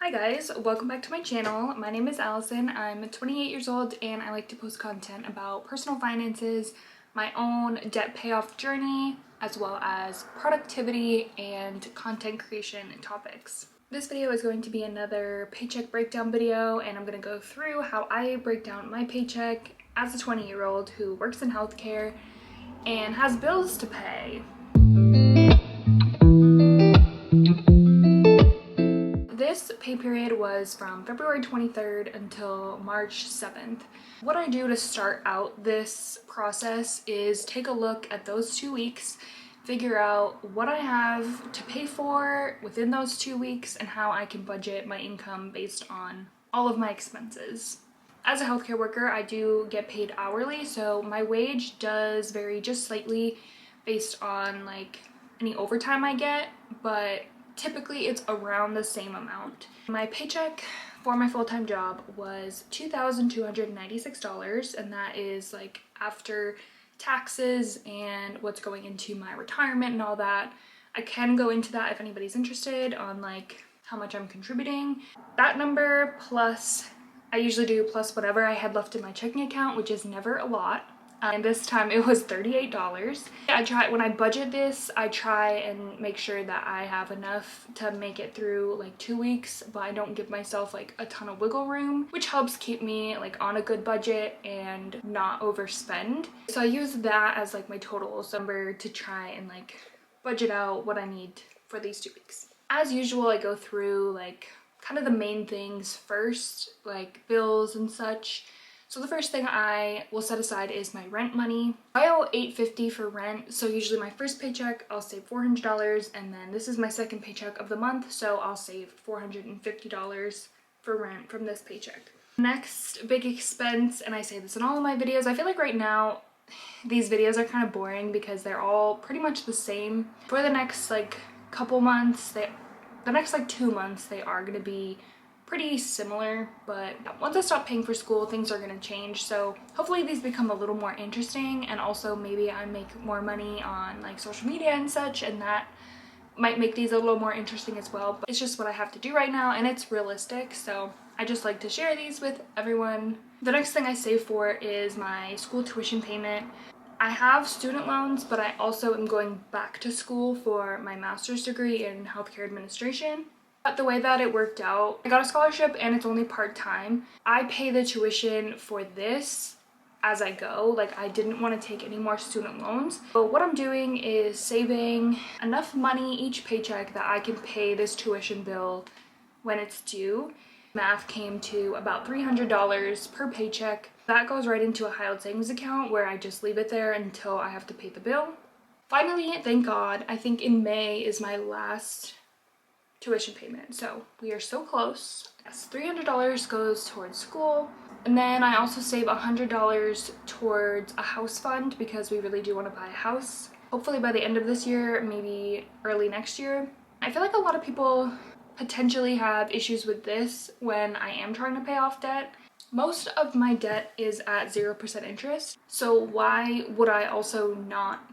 Hi guys, welcome back to my channel. My name is Allison. I'm 28 years old and I like to post content about personal finances, my own debt payoff journey, as well as productivity and content creation topics. This video is going to be another paycheck breakdown video, and I'm going to go through how I break down my paycheck as a 20-year-old who works in healthcare and has bills to pay. This pay period was from February 23rd until March 7th. What I do to start out this process is take a look at those 2 weeks, figure out what I have to pay for within those 2 weeks and how I can budget my income based on all of my expenses. As a healthcare worker, I do get paid hourly, so my wage does vary just slightly based on like any overtime I get, but typically it's around the same amount. My paycheck for my full-time job was $2,296, and that is like after taxes and what's going into my retirement and all that. I can go into that if anybody's interested on like how much I'm contributing. That number plus, I usually do plus whatever I had left in my checking account, which is never a lot. And this time it was $38. When I budget this, I try and make sure that I have enough to make it through like 2 weeks, but I don't give myself like a ton of wiggle room, which helps keep me like on a good budget and not overspend. So I use that as like my total number to try and like budget out what I need for these 2 weeks. As usual, I go through like kind of the main things first, like bills and such. So the first thing I will set aside is my rent money. I owe $850 for rent, so usually my first paycheck I'll save $400, and then this is my second paycheck of the month, so I'll save $450 for rent from this paycheck. Next big expense, and I say this in all of my videos, I feel like right now these videos are kind of boring because they're all pretty much the same. For the next like couple months, the next like 2 months, they are going to be pretty similar, but once I stop paying for school, things are going to change. So hopefully these become a little more interesting, and also maybe I make more money on like social media and such, and that might make these a little more interesting as well. But it's just what I have to do right now, and it's realistic, so I just like to share these with everyone. The next thing I save for is my school tuition payment. I have student loans, but I also am going back to school for my master's degree in healthcare administration. But the way that it worked out, I got a scholarship and it's only part-time. I pay the tuition for this as I go. Like, I didn't want to take any more student loans. But what I'm doing is saving enough money each paycheck that I can pay this tuition bill when it's due. Math came to about $300 per paycheck. That goes right into a high-yield savings account where I just leave it there until I have to pay the bill. Finally, thank God, I think in May is my last tuition payment, so we are so close. Yes, $300 goes towards school, and then I also save $100 towards a house fund because we really do want to buy a house. Hopefully by the end of this year, maybe early next year. I feel like a lot of people potentially have issues with this when I am trying to pay off debt. Most of my debt is at 0% interest, so why would I also not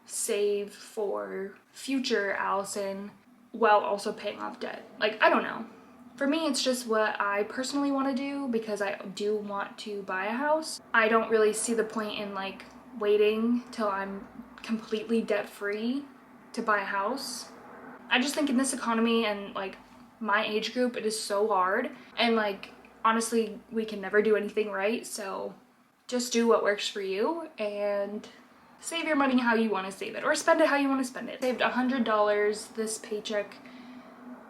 save for future Allison while also paying off debt? Like, I don't know. For me, it's just what I personally want to do because I do want to buy a house. I don't really see the point in like waiting till I'm completely debt-free to buy a house. I just think in this economy and like my age group, it is so hard, and like honestly, we can never do anything right, so just do what works for you and save your money how you want to save it, or spend it how you want to spend it. Saved $100 this paycheck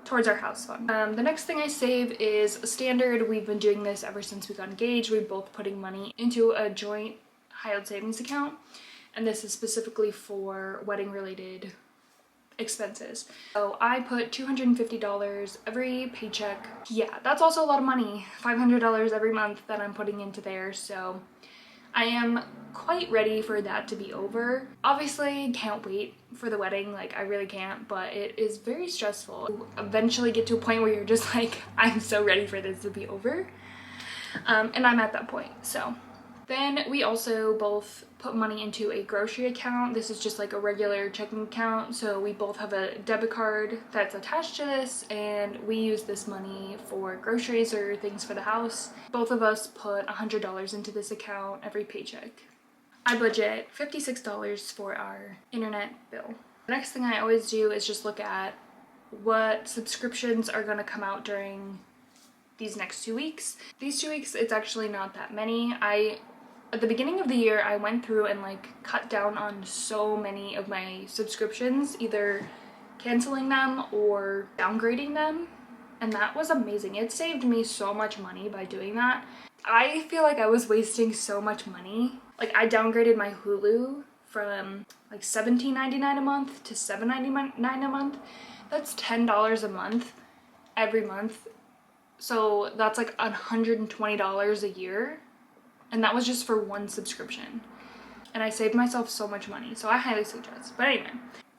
towards our house fund. The next thing I save is standard. We've been doing this ever since we got engaged. We're both putting money into a joint high-yield savings account, and this is specifically for wedding-related expenses. So I put $250 every paycheck. Yeah, that's also a lot of money. $500 every month that I'm putting into there, so I am quite ready for that to be over. Obviously, can't wait for the wedding, like I really can't, but it is very stressful. You eventually get to a point where you're just like, I'm so ready for this to be over. And I'm at that point, so. Then we also both put money into a grocery account. This is just like a regular checking account, so we both have a debit card that's attached to this, and we use this money for groceries or things for the house. Both of us put $100 into this account every paycheck. I budget $56 for our internet bill. The next thing I always do is just look at what subscriptions are going to come out during these next 2 weeks. These 2 weeks, it's actually not that many. At the beginning of the year, I went through and like cut down on so many of my subscriptions, either canceling them or downgrading them, and that was amazing. It saved me so much money by doing that. I feel like I was wasting so much money. Like, I downgraded my Hulu from like $17.99 a month to $7.99 a month. That's $10 a month every month. So that's like $120 a year. And that was just for one subscription. And I saved myself so much money. So I highly suggest. But anyway,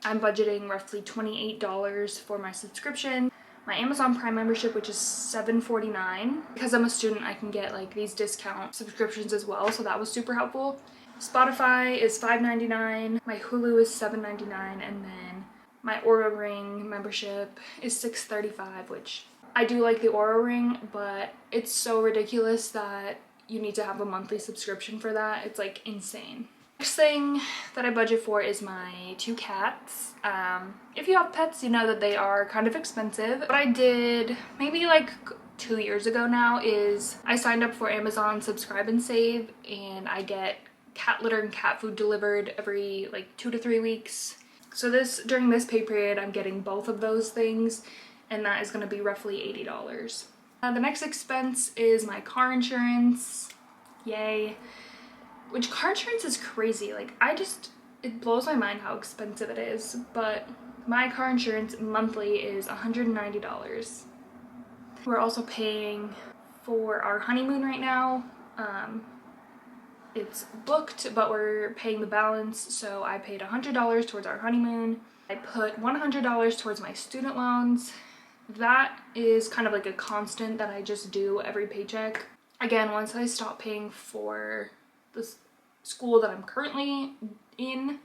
I'm budgeting roughly $28 for my subscription. My Amazon Prime membership, which is $7.49. Because I'm a student, I can get like these discount subscriptions as well. So that was super helpful. Spotify is $5.99. My Hulu is $7.99. And then my Aura Ring membership is $6.35, which I do like the Aura Ring, but it's so ridiculous that you need to have a monthly subscription for that. It's like insane. Next thing that I budget for is my 2 cats. If you have pets, you know that they are kind of expensive. What I did maybe like 2 years ago now is I signed up for Amazon Subscribe and Save, and I get cat litter and cat food delivered every like 2 to 3 weeks. So during this pay period, I'm getting both of those things, and that is going to be roughly $80. The next expense is my car insurance. Yay. Which car insurance is crazy. Like, it blows my mind how expensive it is. But my car insurance monthly is $190. We're also paying for our honeymoon right now. It's booked, but we're paying the balance. So I paid $100 towards our honeymoon. I put $100 towards my student loans. That is kind of like a constant that I just do every paycheck. Again, once I stop paying for the school that I'm currently in,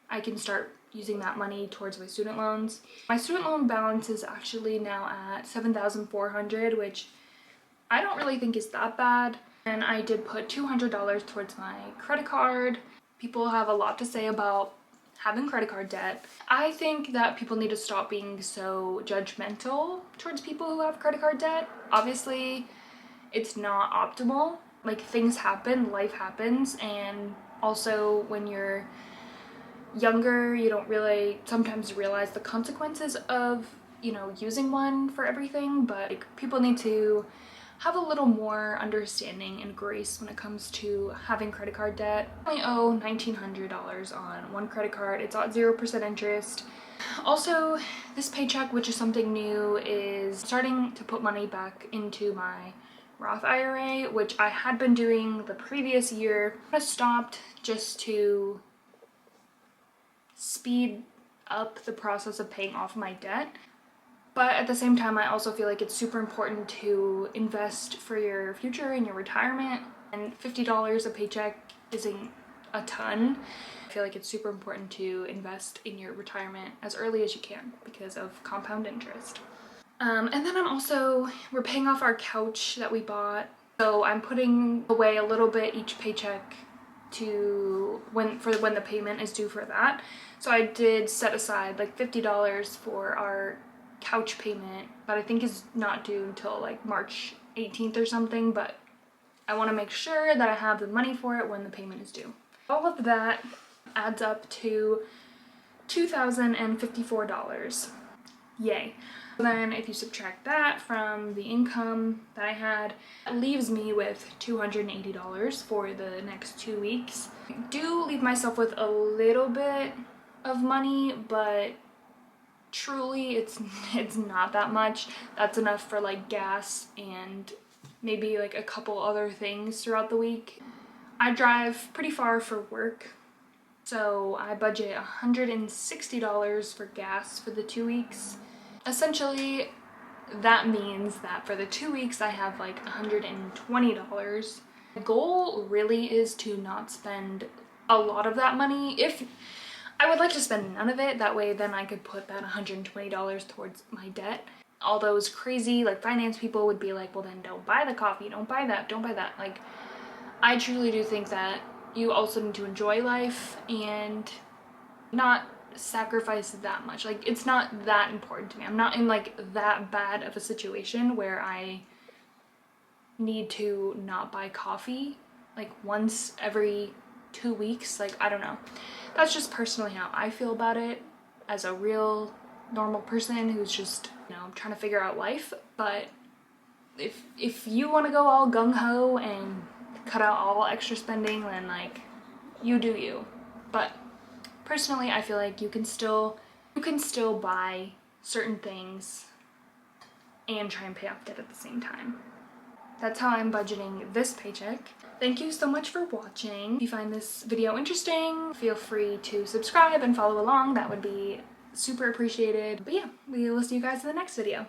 I can start using that money towards my student loans. My student loan balance is actually now at $7,400, which I don't really think is that bad. And I did put $200 towards my credit card. People have a lot to say about having credit card debt. I think that people need to stop being so judgmental towards people who have credit card debt. Obviously, it's not optimal. Like, things happen, life happens, and also when you're younger, you don't really sometimes realize the consequences of, you know, using one for everything, but like, people need to have a little more understanding and grace when it comes to having credit card debt. I only owe $1,900 on one credit card. It's at 0% interest. Also, this paycheck, which is something new, is starting to put money back into my Roth IRA, which I had been doing the previous year. I stopped just to speed up the process of paying off my debt. But at the same time, I also feel like it's super important to invest for your future and your retirement. And $50 a paycheck isn't a ton. I feel like it's super important to invest in your retirement as early as you can because of compound interest. And then we're paying off our couch that we bought. So I'm putting away a little bit each paycheck to when the payment is due for that. So I did set aside like $50 for our couch payment that I think is not due until like March 18th or something, but I want to make sure that I have the money for it when the payment is due. All of that adds up to $2,054. Yay. Then if you subtract that from the income that I had, it leaves me with $280 for the next 2 weeks. I do leave myself with a little bit of money, but truly it's not that much. That's enough for like gas and maybe like a couple other things throughout the week. I drive pretty far for work, so I budget $160 for gas for the 2 weeks. Essentially, that means that for the 2 weeks I have like $120. The goal really is to not spend a lot of that money. If I would like to spend none of it, that way then I could put that $120 towards my debt. All those crazy like finance people would be like, well then don't buy the coffee, don't buy that, don't buy that. Like, I truly do think that you also need to enjoy life and not sacrifice that much. Like, it's not that important to me. I'm not in like that bad of a situation where I need to not buy coffee like once every 2 weeks. Like, I don't know. That's just personally how I feel about it as a real normal person who's just, you know, trying to figure out life. But if you want to go all gung-ho and cut out all extra spending, then like, you do you. But personally, I feel like you can still buy certain things and try and pay off debt at the same time. That's how I'm budgeting this paycheck. Thank you so much for watching. If you find this video interesting, feel free to subscribe and follow along. That would be super appreciated. But yeah, we will see you guys in the next video.